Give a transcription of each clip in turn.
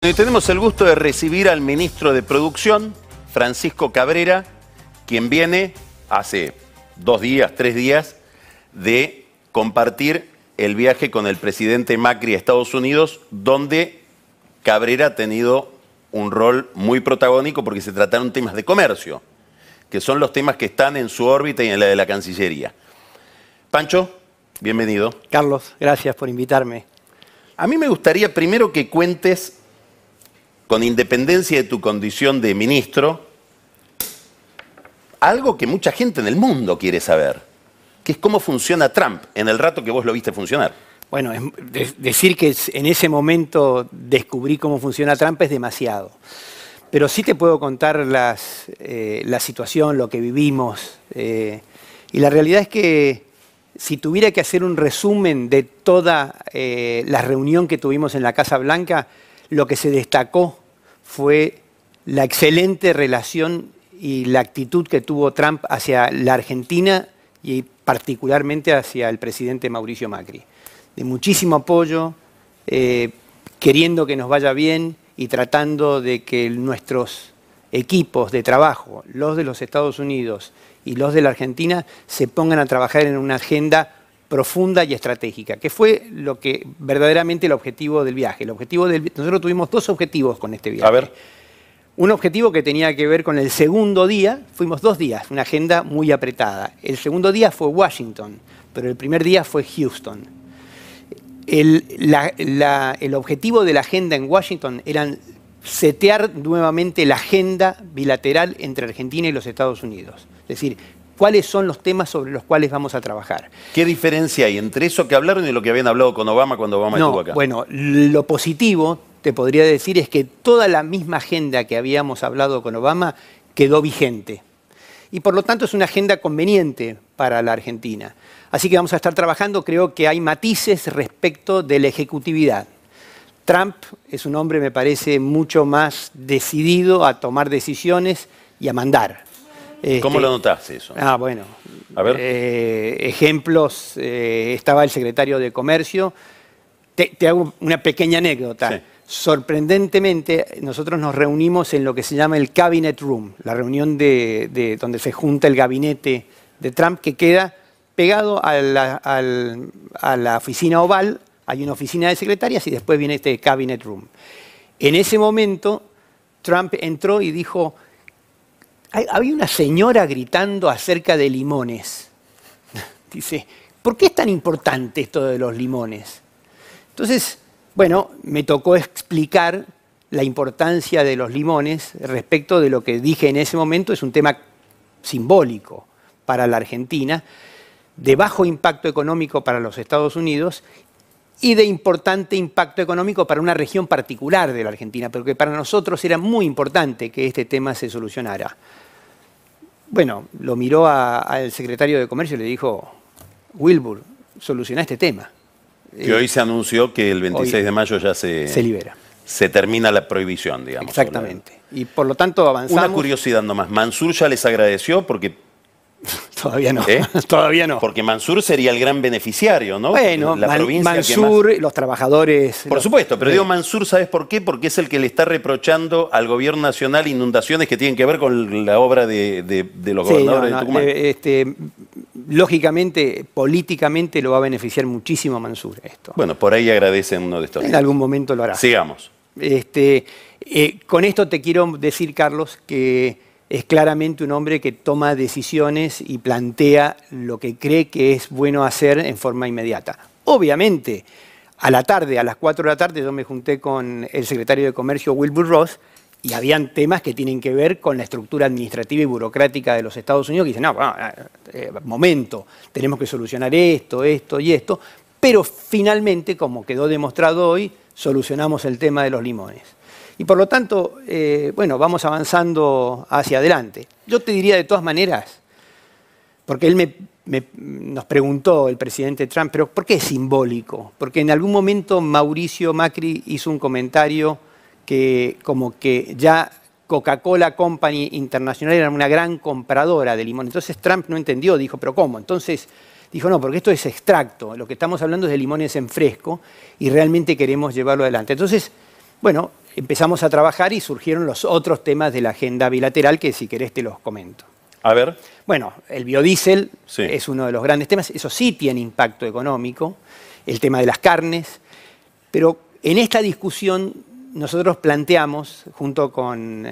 Hoy tenemos el gusto de recibir al ministro de Producción, Francisco Cabrera, quien viene hace 2 días, 3 días, de compartir el viaje con el presidente Macri a Estados Unidos, donde Cabrera ha tenido un rol muy protagónico porque se trataron temas de comercio, que son los temas que están en su órbita y en la de la Cancillería. Pancho, bienvenido. Carlos, gracias por invitarme. A mí me gustaría primero que cuentes, con independencia de tu condición de ministro, algo que mucha gente en el mundo quiere saber, que es cómo funciona Trump en el rato que vos lo viste funcionar. Bueno, decir que en ese momento descubrí cómo funciona Trump es demasiado. Pero sí te puedo contar la situación, lo que vivimos. Y la realidad es que si tuviera que hacer un resumen de toda la reunión que tuvimos en la Casa Blanca, lo que se destacó fue la excelente relación y la actitud que tuvo Trump hacia la Argentina y particularmente hacia el presidente Mauricio Macri. De muchísimo apoyo, queriendo que nos vaya bien y tratando de que nuestros equipos de trabajo, los de los Estados Unidos y los de la Argentina, se pongan a trabajar en una agenda profunda y estratégica, que fue lo que verdaderamente el objetivo del viaje. Nosotros tuvimos 2 objetivos con este viaje. A ver. Un objetivo que tenía que ver con el segundo día, fuimos 2 días, una agenda muy apretada. El segundo día fue Washington, pero el primer día fue Houston. El objetivo de la agenda en Washington era setear nuevamente la agenda bilateral entre Argentina y los Estados Unidos. Es decir, cuáles son los temas sobre los cuales vamos a trabajar. ¿Qué diferencia hay entre eso que hablaron y lo que habían hablado con Obama cuando Obama estuvo acá? Bueno, lo positivo, te podría decir, es que toda la misma agenda que habíamos hablado con Obama quedó vigente. Y por lo tanto es una agenda conveniente para la Argentina. Así que vamos a estar trabajando, creo que hay matices respecto de la ejecutividad. Trump es un hombre, me parece, mucho más decidido a tomar decisiones y a mandar. ¿Cómo lo notaste eso? Bueno. A ver. Ejemplos, estaba el secretario de Comercio. Te hago una pequeña anécdota. Sí. Sorprendentemente, nosotros nos reunimos en lo que se llama el Cabinet Room, la reunión donde se junta el gabinete de Trump, que queda pegado a la oficina oval. Hay una oficina de secretarias y después viene este Cabinet Room. En ese momento, Trump entró y dijo: había una señora gritando acerca de limones. Dice, ¿por qué es tan importante esto de los limones? Entonces, bueno, me tocó explicar la importancia de los limones respecto de lo que dije en ese momento. Es un tema simbólico para la Argentina, de bajo impacto económico para los Estados Unidos y de importante impacto económico para una región particular de la Argentina, pero que para nosotros era muy importante que este tema se solucionara. Bueno, lo miró al secretario de Comercio y le dijo: Wilbur, soluciona este tema. Que hoy se anunció que el 26 de mayo ya se libera. Se termina la prohibición, digamos. Exactamente. Y por lo tanto avanzamos. Una curiosidad nomás. ¿Mansur ya les agradeció? Porque todavía no. Todavía no. Porque Mansur sería el gran beneficiario, ¿no? Bueno, la provincia Mansur, que más... los trabajadores... Por supuesto, pero digo Mansur, ¿sabes por qué? Porque es el que le está reprochando al gobierno nacional inundaciones que tienen que ver con la obra de los gobernadores de Tucumán. Lógicamente, políticamente lo va a beneficiar muchísimo a Mansur esto. Bueno, por ahí agradecen uno de estos días. En algún momento lo hará. Sigamos. Con esto te quiero decir, Carlos, que es claramente un hombre que toma decisiones y plantea lo que cree que es bueno hacer en forma inmediata. Obviamente, a la tarde, a las 4 de la tarde, yo me junté con el secretario de Comercio, Wilbur Ross, y habían temas que tienen que ver con la estructura administrativa y burocrática de los Estados Unidos, que dicen, momento, tenemos que solucionar esto, esto y esto, pero finalmente, como quedó demostrado hoy, solucionamos el tema de los limones. Y por lo tanto, bueno, vamos avanzando hacia adelante. Yo te diría de todas maneras, porque él nos preguntó, el presidente Trump, pero ¿por qué es simbólico? Porque en algún momento Mauricio Macri hizo un comentario que como que ya Coca-Cola Company Internacional era una gran compradora de limón. Entonces Trump no entendió, dijo, ¿pero cómo? Entonces dijo, no, porque esto es extracto, lo que estamos hablando es de limones en fresco y realmente queremos llevarlo adelante. Entonces, bueno, empezamos a trabajar y surgieron los otros temas de la agenda bilateral que si querés te los comento. A ver. Bueno, el biodiesel Sí. es uno de los grandes temas, eso sí tiene impacto económico, el tema de las carnes, pero en esta discusión nosotros planteamos, junto con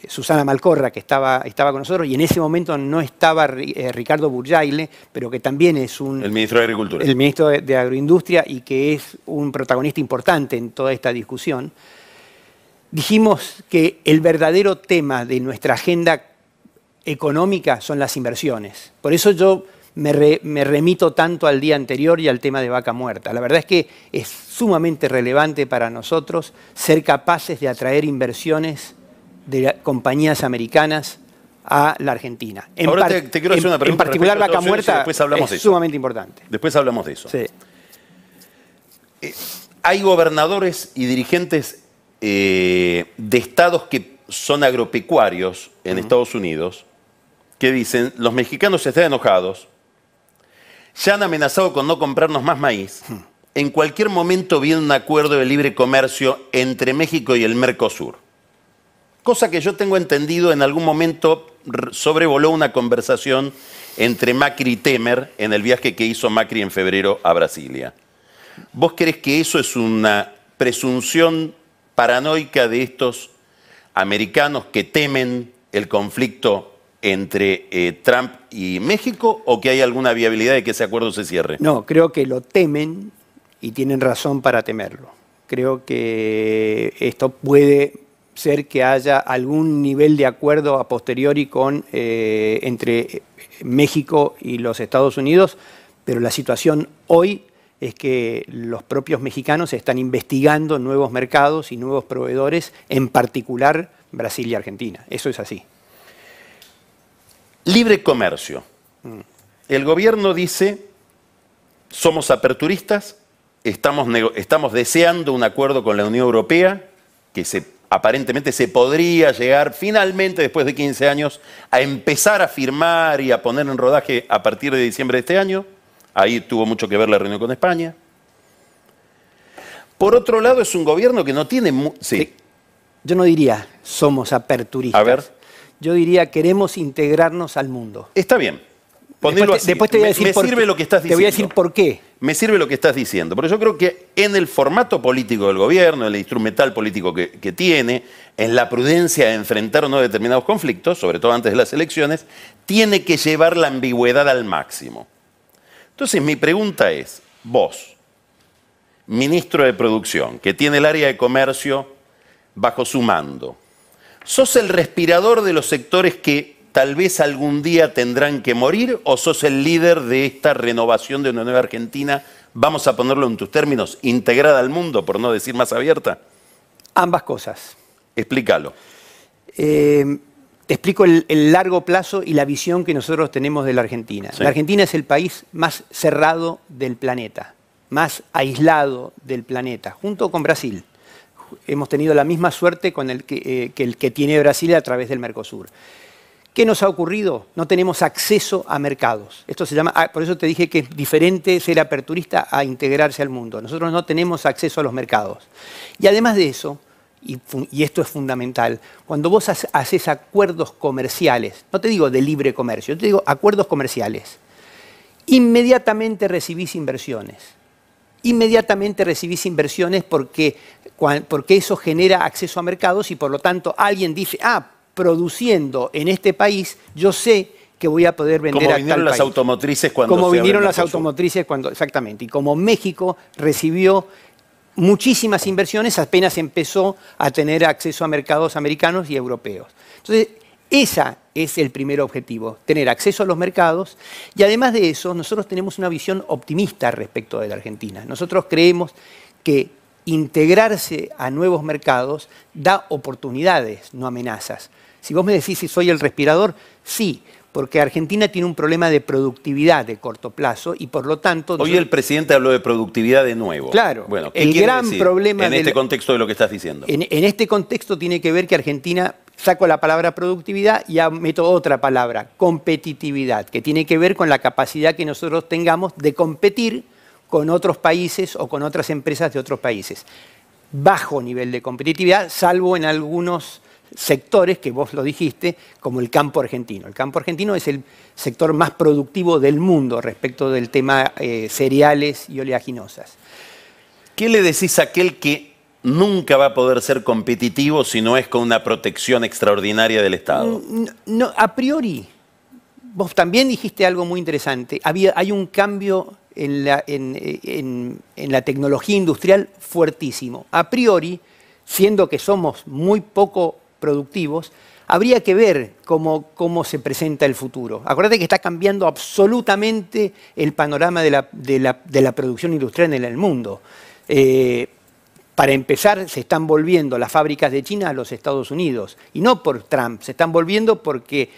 Susana Malcorra, que estaba con nosotros, y en ese momento no estaba Ricardo Burjaile, pero que también es El ministro de Agricultura. el ministro de Agroindustria y que es un protagonista importante en toda esta discusión. Dijimos que el verdadero tema de nuestra agenda económica son las inversiones. Por eso yo me remito tanto al día anterior y al tema de vaca muerta. La verdad es que es sumamente relevante para nosotros ser capaces de atraer inversiones de compañías americanas a la Argentina. Ahora te quiero hacer una pregunta. En particular, vaca muerta después hablamos de es eso. sumamente importante. Después hablamos de eso. Sí. Hay gobernadores y dirigentes de estados que son agropecuarios en Estados Unidos que dicen, los mexicanos están enojados, ya han amenazado con no comprarnos más maíz, en cualquier momento viene un acuerdo de libre comercio entre México y el Mercosur. Cosa que yo tengo entendido en algún momento sobrevoló una conversación entre Macri y Temer en el viaje que hizo Macri en febrero a Brasilia. ¿Vos crees que eso es una presunción paranoica de estos americanos que temen el conflicto entre Trump y México o que hay alguna viabilidad de que ese acuerdo se cierre? No, creo que lo temen y tienen razón para temerlo. Creo que esto puede ser que haya algún nivel de acuerdo a posteriori entre México y los Estados Unidos, pero la situación hoy es que los propios mexicanos están investigando nuevos mercados y nuevos proveedores, en particular Brasil y Argentina. Eso es así. Libre comercio. El gobierno dice, somos aperturistas, estamos deseando un acuerdo con la Unión Europea, que aparentemente se podría llegar finalmente, después de 15 años, a empezar a firmar y a poner en rodaje a partir de diciembre de este año. Ahí tuvo mucho que ver la reunión con España. Por otro lado, es un gobierno que no tiene... Sí. Yo no diría somos aperturistas. A ver. Yo diría queremos integrarnos al mundo. Está bien. Ponelo así. Después te voy a decir me sirve lo que estás diciendo. Te voy a decir por qué. Me sirve lo que estás diciendo. Pero yo creo que en el formato político del gobierno, en el instrumental político que tiene, en la prudencia de enfrentar o no determinados conflictos, sobre todo antes de las elecciones, tiene que llevar la ambigüedad al máximo. Entonces mi pregunta es, vos, ministro de Producción, que tiene el área de comercio bajo su mando, ¿sos el respirador de los sectores que tal vez algún día tendrán que morir o sos el líder de esta renovación de una nueva Argentina, vamos a ponerlo en tus términos, integrada al mundo, por no decir más abierta? Ambas cosas. Explícalo. Te explico el largo plazo y la visión que nosotros tenemos de la Argentina. Sí. La Argentina es el país más cerrado del planeta, más aislado del planeta, junto con Brasil. Hemos tenido la misma suerte con el que tiene Brasil a través del Mercosur. ¿Qué nos ha ocurrido? No tenemos acceso a mercados. Esto se llama, por eso te dije que es diferente ser aperturista a integrarse al mundo. Nosotros no tenemos acceso a los mercados. Y además de eso, y esto es fundamental, cuando vos haces acuerdos comerciales, no te digo de libre comercio, te digo acuerdos comerciales, inmediatamente recibís inversiones. Inmediatamente recibís inversiones porque eso genera acceso a mercados y por lo tanto alguien dice, produciendo en este país, yo sé que voy a poder vender a tal país. Como vinieron las automotrices cuando Como se vinieron abrió las el Mercosur. automotrices cuando, exactamente. Y como México recibió muchísimas inversiones, apenas empezó a tener acceso a mercados americanos y europeos. Entonces, ese es el primer objetivo, tener acceso a los mercados. Y además de eso, nosotros tenemos una visión optimista respecto de la Argentina. Nosotros creemos que integrarse a nuevos mercados da oportunidades, no amenazas. Si vos me decís si soy el respirador, sí, porque Argentina tiene un problema de productividad de corto plazo y por lo tanto... Hoy el presidente habló de productividad de nuevo. Claro, Bueno, ¿qué el quiere gran decir problema en este contexto de lo que estás diciendo? En este contexto tiene que ver que Argentina, saco la palabra productividad y meto otra palabra, competitividad, que tiene que ver con la capacidad que nosotros tengamos de competir con otros países o con otras empresas de otros países. bajo nivel de competitividad, salvo en algunos sectores que vos lo dijiste, como el campo argentino. El campo argentino es el sector más productivo del mundo respecto del tema cereales y oleaginosas. ¿Qué le decís a aquel que nunca va a poder ser competitivo si no es con una protección extraordinaria del Estado? No, a priori, vos también dijiste algo muy interesante. Hay un cambio en la tecnología industrial fuertísimo. A priori, siendo que somos muy poco productivos, habría que ver cómo se presenta el futuro. Acuérdate que está cambiando absolutamente el panorama de la producción industrial en el mundo. Para empezar, se están volviendo las fábricas de China a los Estados Unidos. Y no por Trump, se están volviendo porque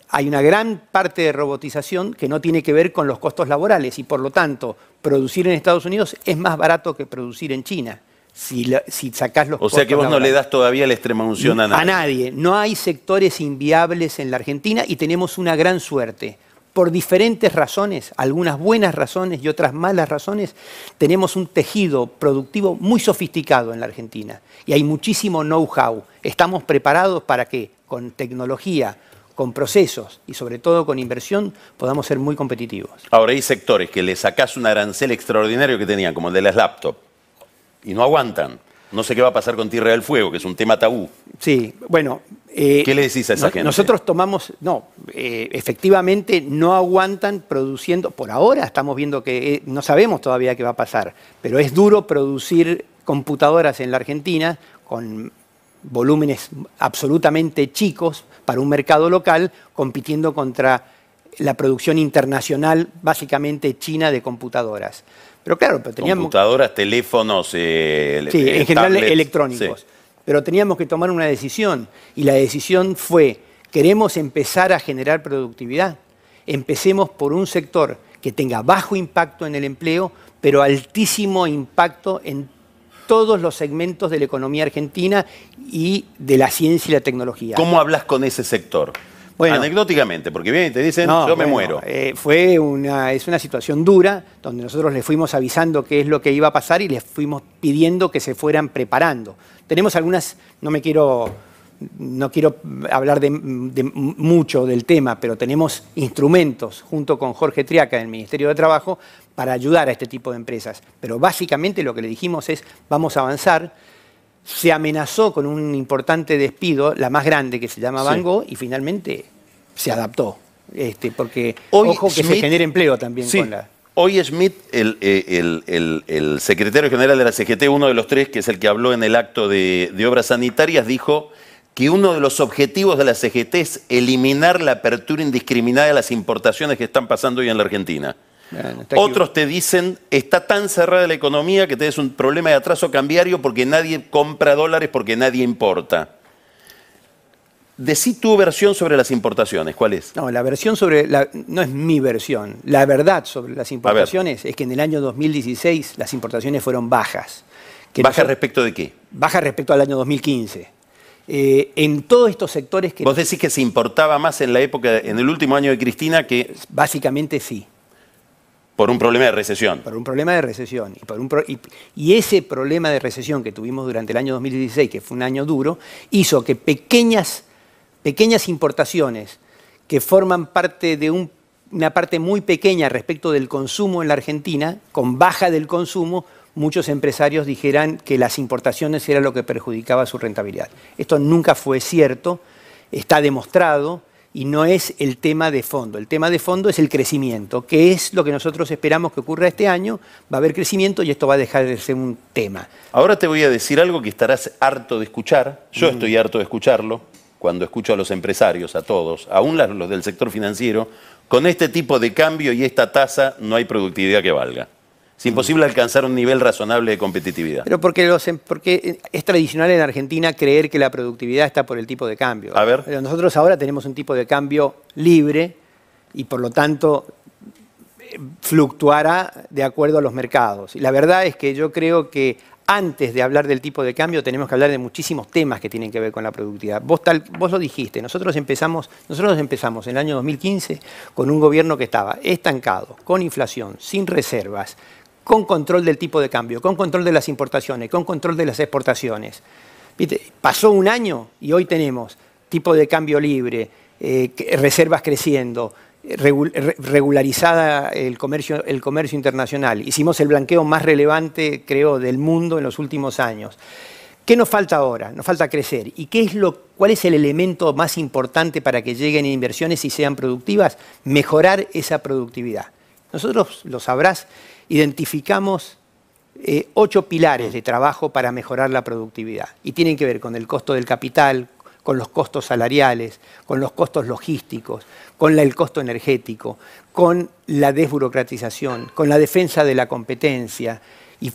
hay una gran parte de robotización que no tiene que ver con los costos laborales y por lo tanto producir en Estados Unidos es más barato que producir en China. Si sacás los costos. O sea que vos laborales. no le das todavía la extremaunción a nadie. A nadie. No hay sectores inviables en la Argentina y tenemos una gran suerte. Por diferentes razones, algunas buenas razones y otras malas razones, tenemos un tejido productivo muy sofisticado en la Argentina. Y hay muchísimo know-how. Estamos preparados para que con tecnología, con procesos y sobre todo con inversión podamos ser muy competitivos. Ahora hay sectores que le sacás un arancel extraordinario que tenían, como el de las laptops, y no aguantan. No sé qué va a pasar con Tierra del Fuego, que es un tema tabú. Sí, bueno. ¿Qué le decís a esa gente? Nosotros tomamos, efectivamente no aguantan produciendo, por ahora estamos viendo que no sabemos todavía qué va a pasar, pero es duro producir computadoras en la Argentina con volúmenes absolutamente chicos para un mercado local, compitiendo contra la producción internacional, básicamente china, de computadoras. Pero claro, pero teníamos... Computadoras, teléfonos, sí, en general tablets, electrónicos. Sí. Pero teníamos que tomar una decisión y la decisión fue, queremos empezar a generar productividad. Empecemos por un sector que tenga bajo impacto en el empleo, pero altísimo impacto en todos los segmentos de la economía argentina y de la ciencia y la tecnología. ¿Cómo hablas con ese sector? Bueno, anecdóticamente, porque vienen y te dicen, yo me muero. Es una situación dura, donde nosotros les fuimos avisando qué es lo que iba a pasar y les fuimos pidiendo que se fueran preparando. Tenemos algunas, no quiero hablar mucho del tema, pero tenemos instrumentos junto con Jorge Triaca del Ministerio de Trabajo para ayudar a este tipo de empresas. Pero básicamente lo que le dijimos es, vamos a avanzar. Se amenazó con un importante despido, la más grande, que se llama Van Gogh, y finalmente se adaptó. Porque, hoy ojo, que Schmidt, se genere empleo también con la... Hoy Schmidt, el secretario general de la CGT, uno de los tres, que es el que habló en el acto de obras sanitarias, dijo que uno de los objetivos de la CGT es eliminar la apertura indiscriminada de las importaciones que están pasando hoy en la Argentina. Bueno, otros te dicen, está tan cerrada la economía que tenés un problema de atraso cambiario porque nadie compra dólares, porque nadie importa. Decí tu versión sobre las importaciones, ¿cuál es? No, la versión no es mi versión. La verdad sobre las importaciones es que en el año 2016 las importaciones fueron bajas. ¿Bajas respecto de qué? Bajas respecto al año 2015. En todos estos sectores que... ¿Vos decís que se importaba más en la época, en el último año de Cristina que...? Básicamente sí. Por un problema de recesión. Por un problema de recesión. Y ese problema de recesión que tuvimos durante el año 2016, que fue un año duro, hizo que pequeñas importaciones que forman parte de una parte muy pequeña respecto del consumo en la Argentina, con baja del consumo, muchos empresarios dijeran que las importaciones era lo que perjudicaba su rentabilidad. Esto nunca fue cierto, está demostrado y no es el tema de fondo. El tema de fondo es el crecimiento, que es lo que nosotros esperamos que ocurra este año. Va a haber crecimiento y esto va a dejar de ser un tema. Ahora te voy a decir algo que estarás harto de escuchar. Yo estoy harto de escucharlo. Cuando escucho a los empresarios, a todos, aún los del sector financiero, con este tipo de cambio y esta tasa no hay productividad que valga. Es imposible alcanzar un nivel razonable de competitividad. Pero porque es tradicional en Argentina creer que la productividad está por el tipo de cambio. A ver. Pero nosotros ahora tenemos un tipo de cambio libre y por lo tanto fluctuará de acuerdo a los mercados. Y la verdad es que yo creo que antes de hablar del tipo de cambio tenemos que hablar de muchísimos temas que tienen que ver con la productividad. Vos lo dijiste, nosotros empezamos en el año 2015 con un gobierno que estaba estancado, con inflación, sin reservas, con control del tipo de cambio, con control de las importaciones, con control de las exportaciones. ¿Viste? Pasó un año y hoy tenemos tipo de cambio libre, reservas creciendo, regularizada el comercio internacional. Hicimos el blanqueo más relevante, creo, del mundo en los últimos años. ¿Qué nos falta ahora? Nos falta crecer. ¿Y cuál es el elemento más importante para que lleguen inversiones y sean productivas? Mejorar esa productividad. Nosotros, lo sabrás, identificamos 8 pilares de trabajo para mejorar la productividad. Y tienen que ver con el costo del capital, con los costos salariales, con los costos logísticos, con el costo energético, con la desburocratización, con la defensa de la competencia y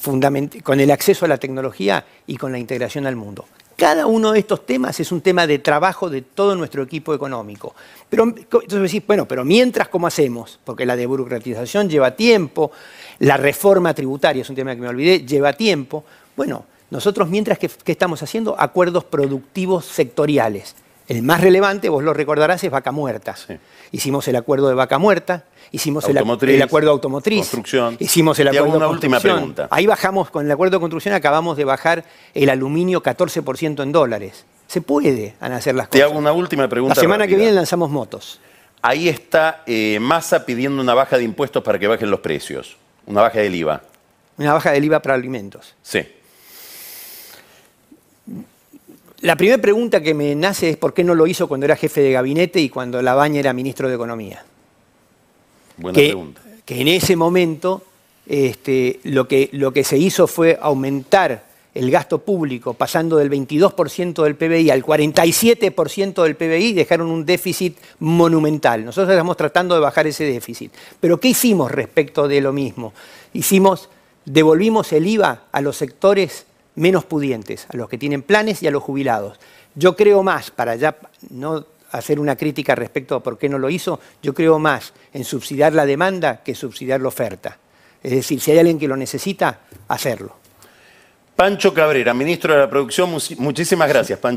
con el acceso a la tecnología y con la integración al mundo. Cada uno de estos temas es un tema de trabajo de todo nuestro equipo económico. Pero entonces decís, bueno, pero mientras, ¿cómo hacemos? Porque la desburocratización lleva tiempo, la reforma tributaria, es un tema que me olvidé, lleva tiempo. Bueno, nosotros mientras, ¿qué estamos haciendo? Acuerdos productivos sectoriales. El más relevante, vos lo recordarás, es Vaca Muerta. Sí. Hicimos el acuerdo de Vaca Muerta, hicimos el acuerdo automotriz, construcción. Hicimos el acuerdo de última pregunta. Ahí bajamos, con el acuerdo de construcción acabamos de bajar el aluminio 14% en dólares. Se pueden hacer las cosas. Te hago una última pregunta. La semana que viene lanzamos motos. Ahí está Massa pidiendo una baja de impuestos para que bajen los precios. Una baja del IVA. Una baja del IVA para alimentos. Sí. La primera pregunta que me nace es por qué no lo hizo cuando era jefe de gabinete y cuando Labaña era ministro de Economía. Buena pregunta. Que en ese momento lo que se hizo fue aumentar el gasto público, pasando del 22% del PBI al 47% del PBI, dejaron un déficit monumental. Nosotros estamos tratando de bajar ese déficit. Pero ¿qué hicimos respecto de lo mismo? Devolvimos el IVA a los sectores menos pudientes, a los que tienen planes y a los jubilados. Yo creo más, para ya no hacer una crítica respecto a por qué no lo hizo, yo creo más en subsidiar la demanda que subsidiar la oferta. Es decir, si hay alguien que lo necesita, hacerlo. Pancho Cabrera, ministro de la Producción, muchísimas gracias, Pancho.